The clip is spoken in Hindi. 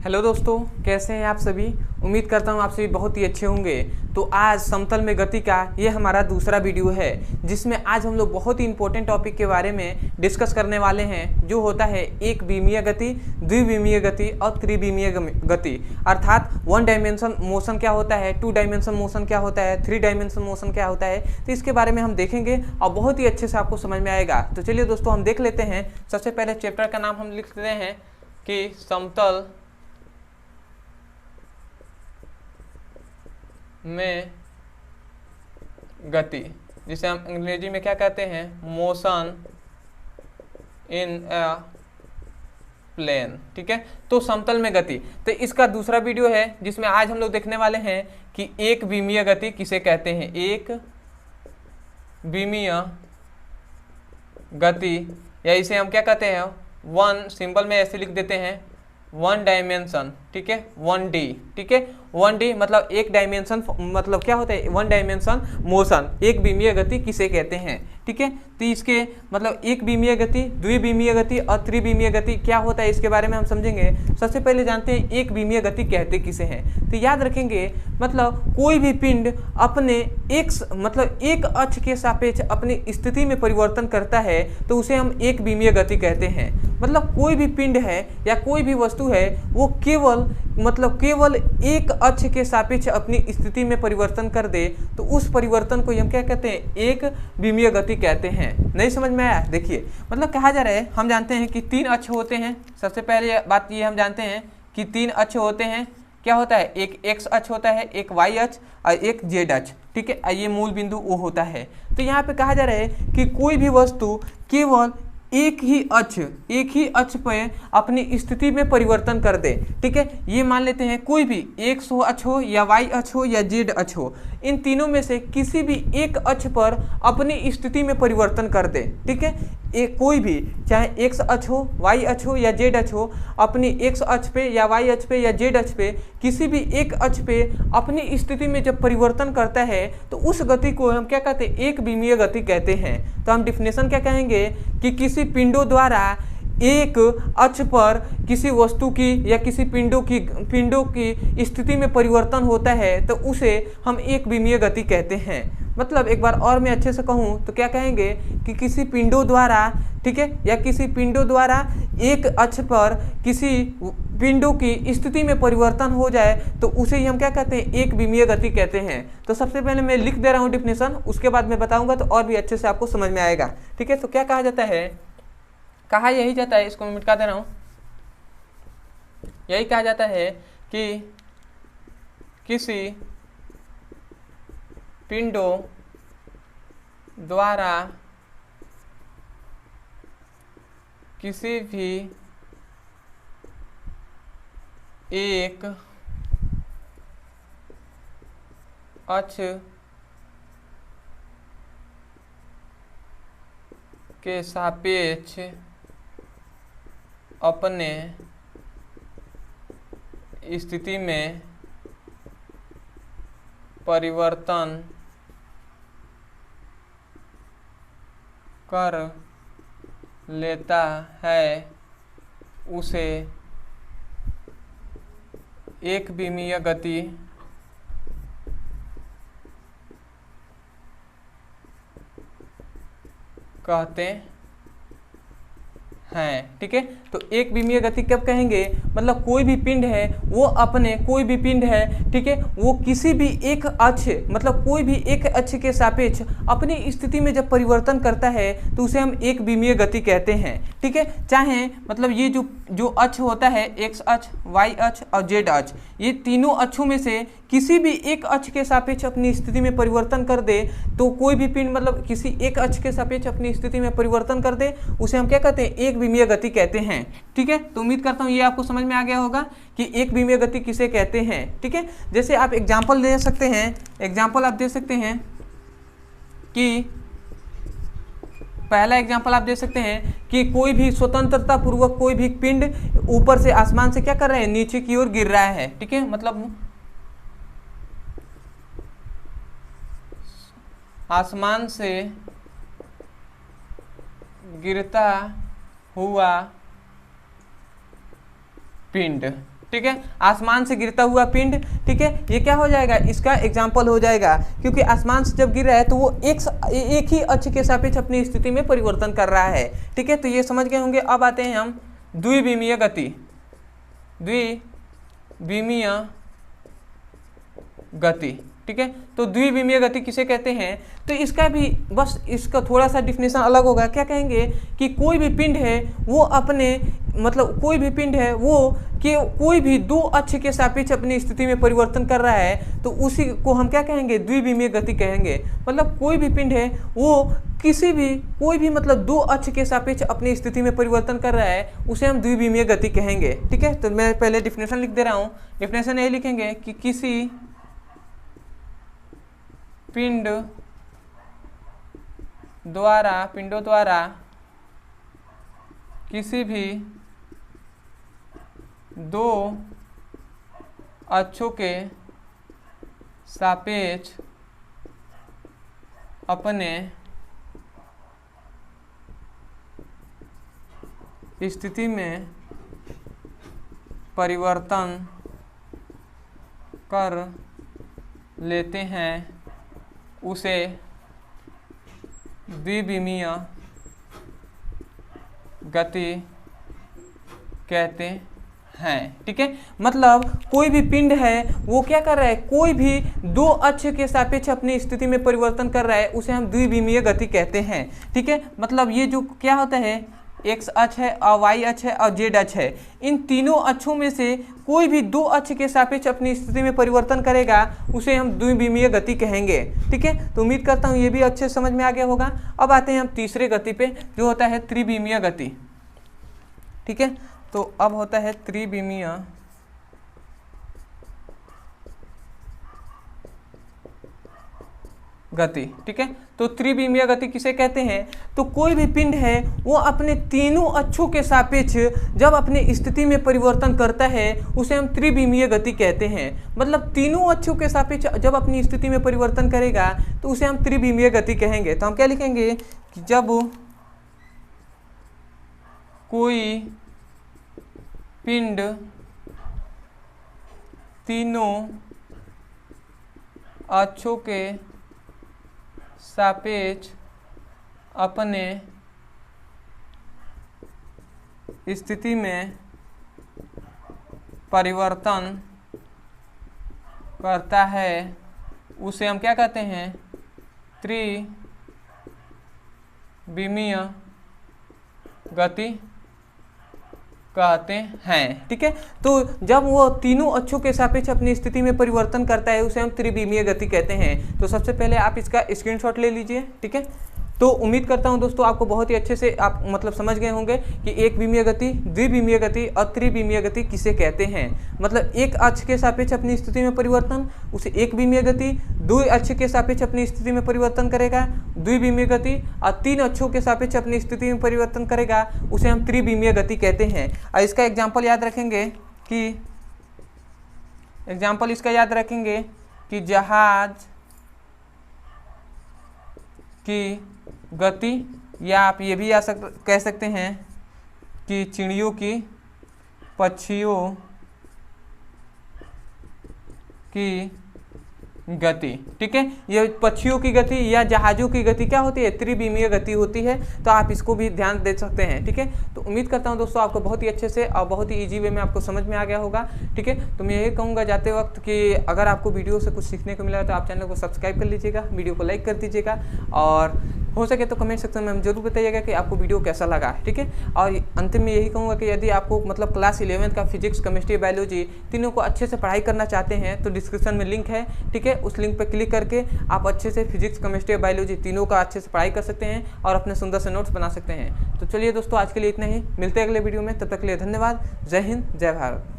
हेलो दोस्तों, कैसे हैं आप सभी। उम्मीद करता हूं आप सभी बहुत ही अच्छे होंगे। तो आज समतल में गति का ये हमारा दूसरा वीडियो है, जिसमें आज हम लोग बहुत ही इंपॉर्टेंट टॉपिक के बारे में डिस्कस करने वाले हैं, जो होता है एक विमीय गति, द्विविमीय गति और त्रिविमीय गति। अर्थात वन डायमेंशन मोशन क्या होता है, टू डायमेंशन मोशन क्या होता है, थ्री डायमेंशन मोशन क्या होता है। तो इसके बारे में हम देखेंगे और बहुत ही अच्छे से आपको समझ में आएगा। तो चलिए दोस्तों, हम देख लेते हैं। सबसे पहले चैप्टर का नाम हम लिख लेते हैं कि समतल में गति, जिसे हम अंग्रेजी में क्या कहते हैं, मोशन इन अ प्लेन। ठीक है, तो समतल में गति, तो इसका दूसरा वीडियो है, जिसमें आज हम लोग देखने वाले हैं कि एक विमीय गति किसे कहते हैं। एक विमीय गति, या इसे हम क्या कहते हैं, वन सिंबल में ऐसे लिख देते हैं, वन डायमेंशन। ठीक है, 1D। ठीक है, 1D मतलब एक डायमेंशन, मतलब क्या होता है, वन डायमेंशन मोशन। एक विमीय गति किसे कहते हैं। ठीक है, तो इसके मतलब एक विमीय गति, द्विविमीय गति और त्रिविमीय गति क्या होता है, इसके बारे में हम समझेंगे। सबसे पहले जानते हैं एक विमीय गति कहते किसे हैं। तो याद रखेंगे, मतलब कोई भी पिंड अपने एक अक्ष के सापेक्ष अपनी स्थिति में परिवर्तन करता है तो उसे हम एक विमीय गति कहते हैं। मतलब कोई भी पिंड है या कोई भी वस्तु है, वो केवल एक अक्ष के सापेक्ष अपनी स्थिति में परिवर्तन कर दे तो उस परिवर्तन को हम क्या कहते हैं, एक विमीय गति कहते हैं। नहीं समझ में आया। देखिए, मतलब कहा जा रहा है, हम जानते हैं कि तीन अक्ष होते हैं। सबसे पहले बात ये हम जानते हैं कि तीन अक्ष होते हैं। क्या होता है, एक एक्स अक्ष होता है, एक वाई अक्ष और एक जेड अक्ष। ठीक है, ये मूल बिंदु वो होता है। तो यहाँ पे कहा जा रहा है कि कोई भी वस्तु केवल एक ही अक्ष पर अपनी स्थिति में परिवर्तन कर दे। ठीक है, ये मान लेते हैं कोई भी एक्स अक्ष हो या वाई अक्ष हो या जेड अक्ष हो, इन तीनों में से किसी भी एक अक्ष पर अपनी स्थिति में परिवर्तन कर दे। ठीक है, एक कोई भी, चाहे एक्स अक्ष हो, वाई अक्ष हो या जेड अक्ष हो, अपनी एक्स अक्ष पे या वाई अक्ष पे या जेड अक्ष पे किसी भी एक अक्ष पे अपनी स्थिति में जब परिवर्तन करता है तो उस गति को हम क्या कहते हैं, एक विमीय गति कहते हैं। तो हम डिफिनेशन क्या कहेंगे कि किसी पिंडों द्वारा एक अक्ष पर किसी वस्तु की या किसी पिंडों की स्थिति में परिवर्तन होता है तो उसे हम एक विमीय गति कहते हैं। मतलब एक बार और मैं अच्छे से कहूँ तो क्या कहेंगे कि किसी पिंडों द्वारा, ठीक है, या किसी पिंडों द्वारा एक अक्ष पर किसी पिंडों की स्थिति में परिवर्तन हो जाए तो उसे ही हम क्या कहते हैं, एक विमीय गति कहते हैं। तो सबसे पहले मैं लिख दे रहा हूँ डिफिनेशन, उसके बाद मैं बताऊंगा तो और भी अच्छे से आपको समझ में आएगा। ठीक है, तो क्या कहा जाता है, कहा यही जाता है, इसको मैं मिटा दे रहा हूँ, यही कहा जाता है कि किसी पिंडों द्वारा किसी भी एक अक्ष के सापेक्ष अपने स्थिति में परिवर्तन कर लेता है उसे एक विमीय गति कहते हैं। ठीक है, तो एक विमीय गति कब कहेंगे, मतलब कोई भी पिंड है वो ठीक है, वो किसी भी एक अक्ष, मतलब कोई भी एक अक्ष के सापेक्ष अपनी स्थिति में जब परिवर्तन करता है तो उसे हम एक विमीय गति कहते हैं। ठीक है, चाहे मतलब ये जो अक्ष होता है, एक्स अक्ष, वाई अक्ष और जेड अक्ष, ये तीनों अक्षों में से किसी भी एक अक्ष के सापेक्ष अपनी स्थिति में परिवर्तन कर दे तो कोई भी पिंड मतलब किसी एक अक्ष के सापेक्ष अपनी स्थिति में परिवर्तन कर दे उसे हम क्या कहते हैं, एक विमीय गति कहते हैं। ठीक है, तो उम्मीद करता हूँ ये आपको समझ में आ गया होगा कि एक विमीय गति किसे कहते हैं। ठीक है, जैसे आप एग्जाम्पल दे सकते हैं, कि पहला एग्जाम्पल आप दे सकते हैं कि कोई भी स्वतंत्रता पूर्वक कोई भी पिंड ऊपर से आसमान से क्या कर रहे हैं, नीचे की ओर गिर रहा है। ठीक है, मतलब आसमान से गिरता हुआ पिंड, ठीक है, आसमान से गिरता हुआ पिंड, ठीक है, ये क्या हो जाएगा, इसका एग्जाम्पल हो जाएगा, क्योंकि आसमान से जब गिर रहा है तो वो एक ही अक्ष के सापेक्ष अपनी स्थिति में परिवर्तन कर रहा है। ठीक है, तो ये समझ गए होंगे। अब आते हैं हम द्विविमीय गति। द्विविमीय गति, ठीक है, तो द्विविमीय गति किसे कहते हैं, तो इसका भी बस इसका थोड़ा सा डिफिनेशन अलग होगा। क्या कहेंगे कि कोई भी पिंड है वो अपने मतलब कोई भी पिंड है वो कि कोई भी दो अक्ष के सापेक्ष अपनी स्थिति में परिवर्तन कर रहा है, तो उसी को हम क्या कहेंगे, द्विविमीय गति कहेंगे। मतलब कोई भी पिंड है वो कोई भी मतलब दो अक्ष के सापेक्ष अपनी स्थिति में परिवर्तन कर रहा है, उसे हम द्विविमीय गति कहेंगे। ठीक है, तो मैं पहले डिफिनेशन लिख दे रहा हूँ। डिफिनेशन यही लिखेंगे कि किसी पिंडों द्वारा किसी भी दो अक्षों के सापेक्ष अपने स्थिति में परिवर्तन कर लेते हैं, उसे द्विविमीय गति कहते हैं। ठीक है, मतलब कोई भी पिंड है वो क्या कर रहा है, कोई भी दो अक्ष के सापेक्ष अपनी स्थिति में परिवर्तन कर रहा है, उसे हम द्विविमीय गति कहते हैं। ठीक है, मतलब ये जो क्या होता है, एक्स अक्ष है और वाई अक्ष है और जेड अक्ष है, इन तीनों अक्षों में से कोई भी दो अक्ष के सापेक्ष अपनी स्थिति में परिवर्तन करेगा, उसे हम द्विविमीय गति कहेंगे। ठीक है, तो उम्मीद करता हूँ ये भी अच्छे समझ में आ गया होगा। अब आते हैं हम तीसरे गति पे, जो होता है त्रिविमीय गति। ठीक है, तो अब होता है त्रिविमीय गति। ठीक है, तो त्रिविमीय गति किसे कहते हैं, तो कोई भी पिंड है वो अपने तीनों अक्षों के सापेक्ष जब अपनी स्थिति में परिवर्तन करता है, उसे हम त्रिविमीय गति कहते हैं। मतलब तीनों अक्षों के सापेक्ष जब अपनी स्थिति में परिवर्तन करेगा तो उसे हम त्रिविमीय गति कहेंगे। तो हम क्या लिखेंगे कि जब कोई पिंड तीनों अक्षों के सापेक्ष अपने स्थिति में परिवर्तन करता है, उसे हम क्या कहते हैं, त्रिविमीय गति कहते हैं। ठीक है, तो जब वो तीनों अक्षों के सापेक्ष अपनी स्थिति में परिवर्तन करता है, उसे हम त्रिविमीय गति कहते हैं। तो सबसे पहले आप इसका स्क्रीनशॉट ले लीजिए। ठीक है, तो उम्मीद करता हूं दोस्तों आपको बहुत ही अच्छे से आप मतलब समझ गए होंगे कि एक विमीय गति, द्विविमीय गति और त्रिविमीय गति किसे कहते हैं। मतलब एक अक्ष के सापेक्ष अपनी स्थिति में परिवर्तन, उसे एक विमीय गति, दो अक्ष के सापेक्ष अपनी स्थिति में परिवर्तन करेगा द्विविमीय गति, और तीन अक्षों के सापेक्ष अपनी स्थिति में परिवर्तन करेगा, उसे हम त्रिविमीय गति कहते हैं। और इसका एग्जाम्पल याद रखेंगे कि जहाज की गति, या आप ये भी कह सकते हैं कि चिड़ियों की, पक्षियों की गति। ठीक है, ये पक्षियों की गति या जहाज़ों की गति क्या होती है, त्रिविमीय गति होती है। तो आप इसको भी ध्यान दे सकते हैं। ठीक है, तो उम्मीद करता हूं दोस्तों आपको बहुत ही अच्छे से और बहुत ही इजी वे में आपको समझ में आ गया होगा। ठीक है, तो मैं यही कहूँगा जाते वक्त कि अगर आपको वीडियो से कुछ सीखने को मिला है तो आप चैनल को सब्सक्राइब कर लीजिएगा, वीडियो को लाइक कर दीजिएगा, और हो सके तो कमेंट सेक्शन में हम जरूर बताइएगा कि आपको वीडियो कैसा लगा। ठीक है, और अंतिम में यही कहूँगा कि यदि आपको मतलब क्लास 11 का फिजिक्स, केमिस्ट्री, बायोलॉजी तीनों को अच्छे से पढ़ाई करना चाहते हैं तो डिस्क्रिप्शन में लिंक है। ठीक है, उस लिंक पर क्लिक करके आप अच्छे से फिजिक्स, केमिस्ट्री, बायोलॉजी तीनों का अच्छे से पढ़ाई कर सकते हैं और अपने सुंदर से नोट्स बना सकते हैं। तो चलिए दोस्तों आज के लिए इतना ही, मिलते हैं अगले वीडियो में, तब तक के लिए धन्यवाद। जय हिंद, जय भारत।